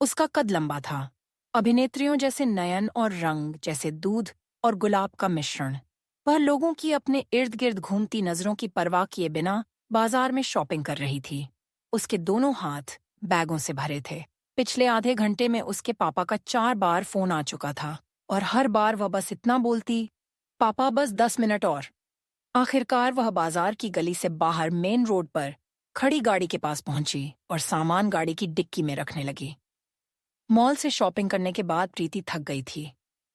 उसका कद लंबा था, अभिनेत्रियों जैसे नयन और रंग जैसे दूध और गुलाब का मिश्रण। वह लोगों की अपने इर्द गिर्द घूमती नजरों की परवाह किए बिना बाजार में शॉपिंग कर रही थी। उसके दोनों हाथ बैगों से भरे थे। पिछले आधे घंटे में उसके पापा का 4 बार फोन आ चुका था और हर बार वह बस इतना बोलती, पापा बस 10 मिनट और। आखिरकार वह बाजार की गली से बाहर मेन रोड पर खड़ी गाड़ी के पास पहुंची और सामान गाड़ी की डिक्की में रखने लगी। मॉल से शॉपिंग करने के बाद प्रीति थक गई थी।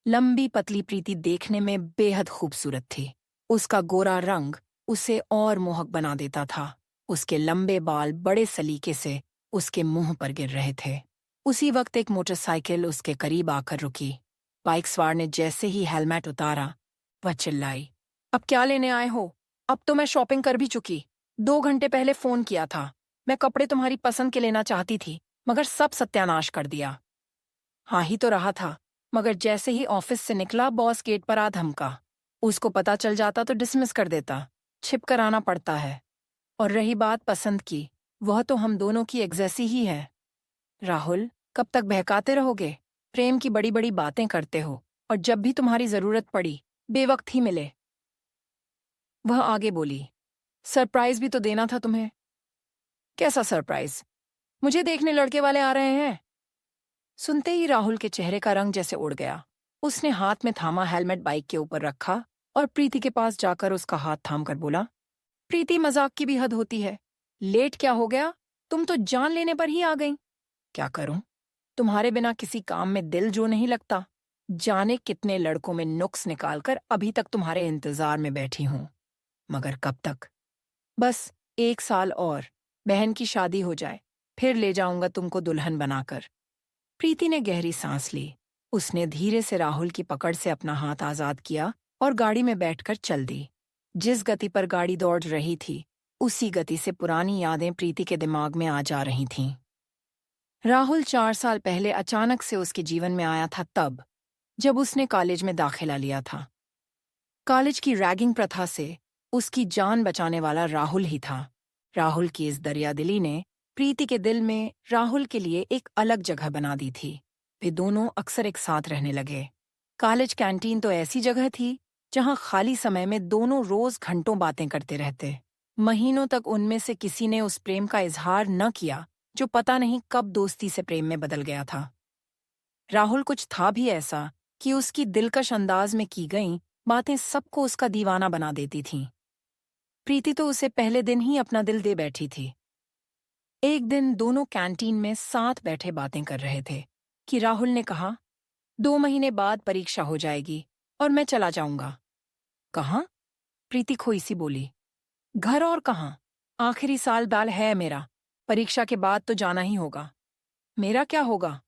लंबी पतली प्रीति देखने में बेहद खूबसूरत थी। उसका गोरा रंग उसे और मोहक बना देता था। उसके लंबे बाल बड़े सलीके से उसके मुंह पर गिर रहे थे। उसी वक्त एक मोटरसाइकिल उसके करीब आकर रुकी। बाइक सवार ने जैसे ही हेलमेट उतारा, वह चिल्लाई, अब क्या लेने आए हो? अब तो मैं शॉपिंग कर भी चुकी। 2 घंटे पहले फोन किया था। मैं कपड़े तुम्हारी पसंद के लेना चाहती थी, मगर सब सत्यानाश कर दिया। हाँ ही तो रहा था, मगर जैसे ही ऑफिस से निकला बॉस गेट पर आ धमका। उसको पता चल जाता तो डिसमिस कर देता। छिप कर आना पड़ता है। और रही बात पसंद की, वह तो हम दोनों की एक जैसी ही है। राहुल, कब तक बहकाते रहोगे? प्रेम की बड़ी बड़ी बातें करते हो और जब भी तुम्हारी जरूरत पड़ी बेवक्त ही मिले। वह आगे बोली, सरप्राइज भी तो देना था तुम्हें। कैसा सरप्राइज? मुझे देखने लड़के वाले आ रहे हैं। सुनते ही राहुल के चेहरे का रंग जैसे उड़ गया। उसने हाथ में थामा हेलमेट बाइक के ऊपर रखा और प्रीति के पास जाकर उसका हाथ थाम कर बोला, प्रीति, मजाक की भी हद होती है। लेट क्या हो गया? तुम तो जान लेने पर ही आ गई। क्या करूं? तुम्हारे बिना किसी काम में दिल जो नहीं लगता। जाने कितने लड़कों में नुक्स निकालकर अभी तक तुम्हारे इंतजार में बैठी हूं। मगर कब तक? बस 1 साल और, बहन की शादी हो जाए, फिर ले जाऊंगा तुमको दुल्हन बनाकर। प्रीति ने गहरी सांस ली। उसने धीरे से राहुल की पकड़ से अपना हाथ आजाद किया और गाड़ी में बैठकर चल दी। जिस गति पर गाड़ी दौड़ रही थी, उसी गति से पुरानी यादें प्रीति के दिमाग में आ जा रही थीं। राहुल 4 साल पहले अचानक से उसके जीवन में आया था तब, जब उसने कॉलेज में दाखिला लिया था। कॉलेज की रैगिंग प्रथा से उसकी जान बचाने वाला राहुल ही था। राहुल की इस दरियादिली ने प्रीति के दिल में राहुल के लिए एक अलग जगह बना दी थी। वे दोनों अक्सर एक साथ रहने लगे। कॉलेज कैंटीन तो ऐसी जगह थी जहां खाली समय में दोनों रोज घंटों बातें करते रहते। महीनों तक उनमें से किसी ने उस प्रेम का इजहार न किया जो पता नहीं कब दोस्ती से प्रेम में बदल गया था। राहुल कुछ था भी ऐसा कि उसकी दिलकश अंदाज में की गईं बातें सबको उसका दीवाना बना देती थीं। प्रीति तो उसे पहले दिन ही अपना दिल दे बैठी थी। एक दिन दोनों कैंटीन में साथ बैठे बातें कर रहे थे कि राहुल ने कहा, 2 महीने बाद परीक्षा हो जाएगी और मैं चला जाऊंगा। कहाँ? प्रीति खोई सी बोली, घर और कहाँ? आखिरी साल बाल है मेरा। परीक्षा के बाद तो जाना ही होगा। मेरा क्या होगा?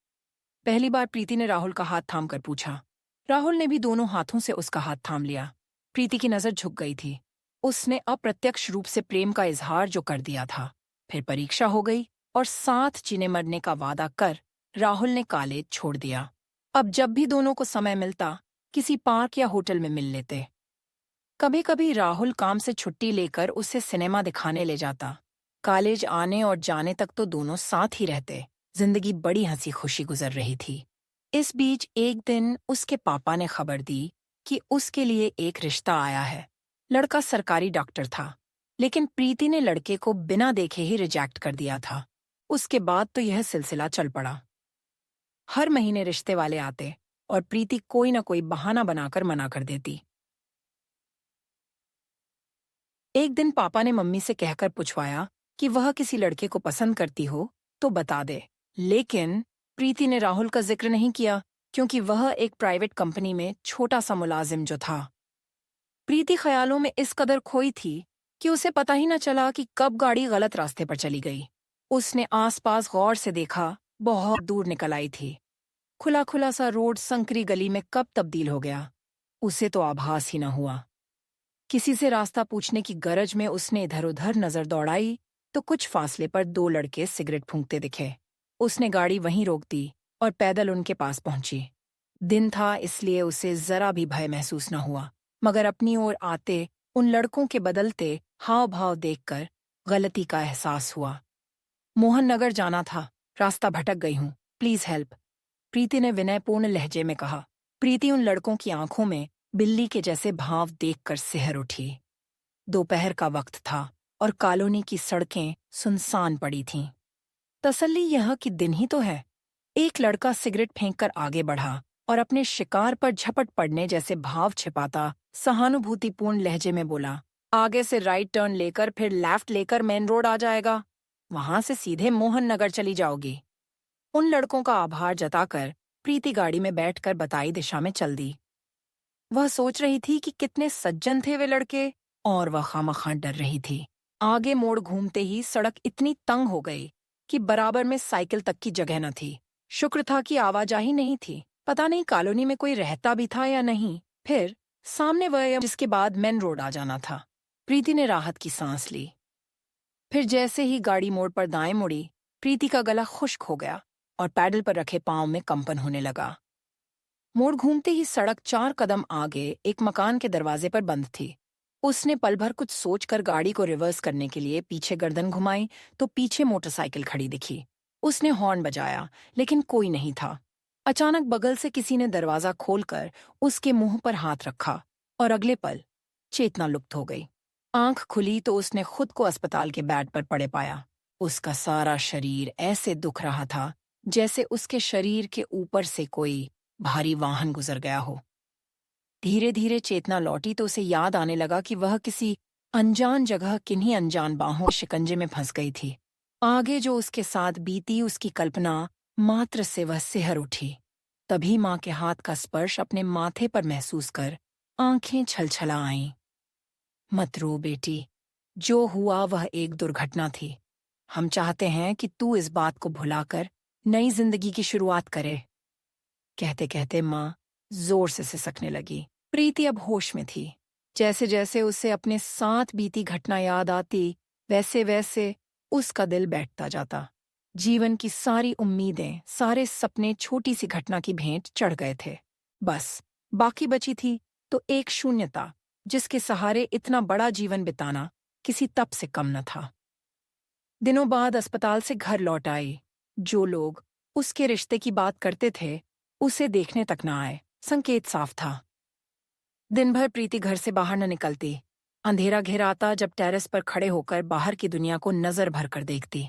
पहली बार प्रीति ने राहुल का हाथ थाम कर पूछा। राहुल ने भी दोनों हाथों से उसका हाथ थाम लिया। प्रीति की नजर झुक गई थी। उसने अप्रत्यक्ष रूप से प्रेम का इजहार जो कर दिया था। फिर परीक्षा हो गई और साथ जीने मरने का वादा कर राहुल ने कॉलेज छोड़ दिया। अब जब भी दोनों को समय मिलता, किसी पार्क या होटल में मिल लेते। कभी कभी राहुल काम से छुट्टी लेकर उसे सिनेमा दिखाने ले जाता। कॉलेज आने और जाने तक तो दोनों साथ ही रहते। जिंदगी बड़ी हंसी खुशी गुजर रही थी। इस बीच एक दिन उसके पापा ने खबर दी कि उसके लिए एक रिश्ता आया है। लड़का सरकारी डॉक्टर था, लेकिन प्रीति ने लड़के को बिना देखे ही रिजेक्ट कर दिया था। उसके बाद तो यह सिलसिला चल पड़ा। हर महीने रिश्ते वाले आते और प्रीति कोई न कोई बहाना बनाकर मना कर देती। एक दिन पापा ने मम्मी से कहकर पूछवाया कि वह किसी लड़के को पसंद करती हो तो बता दे। लेकिन प्रीति ने राहुल का जिक्र नहीं किया, क्योंकि वह एक प्राइवेट कंपनी में छोटा सा मुलाजिम जो था। प्रीति ख्यालों में इस कदर खोई थी कि उसे पता ही न चला कि कब गाड़ी गलत रास्ते पर चली गई। उसने आसपास गौर से देखा, बहुत दूर निकल आई थी। खुला खुला सा रोड संकरी गली में कब तब्दील हो गया, उसे तो आभास ही न हुआ। किसी से रास्ता पूछने की गरज में उसने इधर उधर नजर दौड़ाई तो कुछ फासले पर 2 लड़के सिगरेट फूंकते दिखे। उसने गाड़ी वहीं रोक दी और पैदल उनके पास पहुंची। दिन था, इसलिए उसे जरा भी भय महसूस न हुआ, मगर अपनी ओर आते उन लड़कों के बदलते हाव भाव देखकर गलती का एहसास हुआ। मोहन नगर जाना था, रास्ता भटक गई हूं, प्लीज हेल्प, प्रीति ने विनयपूर्ण लहजे में कहा। प्रीति उन लड़कों की आंखों में बिल्ली के जैसे भाव देखकर सिहर उठी। दोपहर का वक्त था और कॉलोनी की सड़कें सुनसान पड़ी थीं। तसल्ली यह कि दिन ही तो है। एक लड़का सिगरेट फेंककर आगे बढ़ा और अपने शिकार पर झपट पड़ने जैसे भाव छिपाता सहानुभूतिपूर्ण लहजे में बोला, आगे से राइट टर्न लेकर फिर लेफ्ट लेकर मेन रोड आ जाएगा, वहां से सीधे मोहन नगर चली जाओगी। उन लड़कों का आभार जताकर प्रीति गाड़ी में बैठकर बताई दिशा में चल दी। वह सोच रही थी कि कितने सज्जन थे वे लड़के, और वह खामखा डर रही थी। आगे मोड़ घूमते ही सड़क इतनी तंग हो गई कि बराबर में साइकिल तक की जगह न थी। शुक्र था कि आवाजाही नहीं थी। पता नहीं कॉलोनी में कोई रहता भी था या नहीं। फिर सामने वह जिसके बाद मेन रोड आ जाना था। प्रीति ने राहत की सांस ली। फिर जैसे ही गाड़ी मोड़ पर दाएं मुड़ी, प्रीति का गला खुश्क हो गया और पैडल पर रखे पांव में कंपन होने लगा। मोड़ घूमते ही सड़क 4 कदम आगे एक मकान के दरवाजे पर बंद थी। उसने पल भर कुछ सोचकर गाड़ी को रिवर्स करने के लिए पीछे गर्दन घुमाई तो पीछे मोटरसाइकिल खड़ी दिखी। उसने हॉर्न बजाया, लेकिन कोई नहीं था। अचानक बगल से किसी ने दरवाजा खोलकर उसके मुंह पर हाथ रखा और अगले पल चेतना लुप्त हो गई। आंख खुली तो उसने खुद को अस्पताल के बेड पर पड़े पाया। उसका सारा शरीर ऐसे दुख रहा था जैसे उसके शरीर के ऊपर से कोई भारी वाहन गुजर गया हो। धीरे धीरे चेतना लौटी तो उसे याद आने लगा कि वह किसी अनजान जगह किन्हीं अनजान बाहों के शिकंजे में फंस गई थी। आगे जो उसके साथ बीती उसकी कल्पना मात्र से वह सिहर उठी। तभी माँ के हाथ का स्पर्श अपने माथे पर महसूस कर आंखें छलछला आईं। मत रो बेटी, जो हुआ वह एक दुर्घटना थी। हम चाहते हैं कि तू इस बात को भुलाकर नई जिंदगी की शुरुआत करे। कहते कहते माँ जोर से सिसकने लगी। प्रीति अब होश में थी। जैसे जैसे उसे अपने साथ बीती घटना याद आती, वैसे वैसे उसका दिल बैठता जाता। जीवन की सारी उम्मीदें, सारे सपने छोटी सी घटना की भेंट चढ़ गए थे। बस बाकी बची थी तो एक शून्यता, जिसके सहारे इतना बड़ा जीवन बिताना किसी तप से कम न था। दिनों बाद अस्पताल से घर लौट आई। जो लोग उसके रिश्ते की बात करते थे उसे देखने तक न आए। संकेत साफ था। दिन भर प्रीति घर से बाहर न निकलती। अंधेरा घिराता जब टेरेस पर खड़े होकर बाहर की दुनिया को नजर भर कर देखती।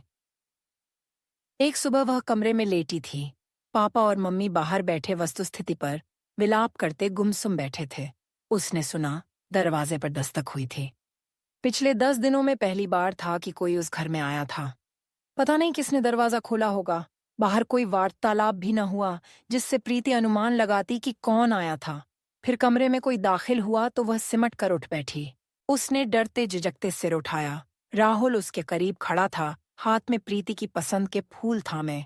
एक सुबह वह कमरे में लेटी थी। पापा और मम्मी बाहर बैठे वस्तुस्थिति पर विलाप करते गुमसुम बैठे थे। उसने सुना दरवाजे पर दस्तक हुई थी। पिछले 10 दिनों में पहली बार था कि कोई उस घर में आया था। पता नहीं किसने दरवाजा खोला होगा। बाहर कोई वार्तालाप भी न हुआ जिससे प्रीति अनुमान लगाती कि कौन आया था। फिर कमरे में कोई दाखिल हुआ तो वह सिमट कर उठ बैठी। उसने डरते झिझकते सिर उठाया। राहुल उसके करीब खड़ा था, हाथ में प्रीति की पसंद के फूल थामे।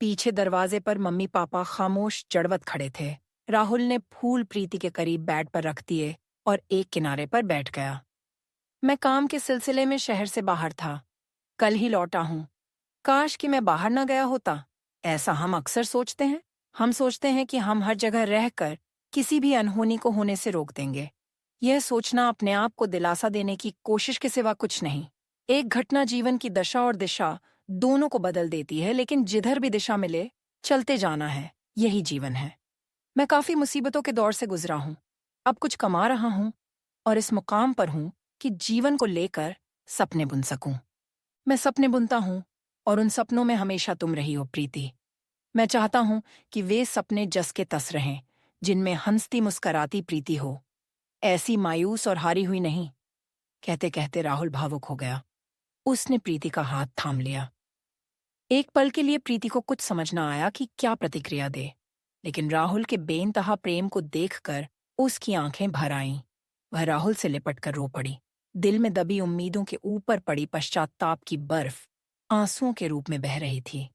पीछे दरवाजे पर मम्मी पापा खामोश जड़वत खड़े थे। राहुल ने फूल प्रीति के करीब बेड पर रख दिए और एक किनारे पर बैठ गया। मैं काम के सिलसिले में शहर से बाहर था। कल ही लौटा हूं। काश कि मैं बाहर न गया होता। ऐसा हम अक्सर सोचते हैं। हम सोचते हैं कि हम हर जगह रहकर किसी भी अनहोनी को होने से रोक देंगे। यह सोचना अपने आप को दिलासा देने की कोशिश के सिवा कुछ नहीं। एक घटना जीवन की दशा और दिशा दोनों को बदल देती है, लेकिन जिधर भी दिशा मिले चलते जाना है। यही जीवन है। मैं काफी मुसीबतों के दौर से गुजरा हूं। अब कुछ कमा रहा हूं और इस मुकाम पर हूं कि जीवन को लेकर सपने बुन सकूं। मैं सपने बुनता हूं और उन सपनों में हमेशा तुम रही हो प्रीति। मैं चाहता हूं कि वे सपने जस के तस रहें, जिनमें हंसती मुस्कराती प्रीति हो, ऐसी मायूस और हारी हुई नहीं। कहते कहते राहुल भावुक हो गया। उसने प्रीति का हाथ थाम लिया। एक पल के लिए प्रीति को कुछ समझ न आया कि क्या प्रतिक्रिया दे, लेकिन राहुल के बेइंतहा प्रेम को देखकर उसकी आंखें भर आईं। वह राहुल से लिपट कर रो पड़ी। दिल में दबी उम्मीदों के ऊपर पड़ी पश्चाताप की बर्फ आंसुओं के रूप में बह रही थी।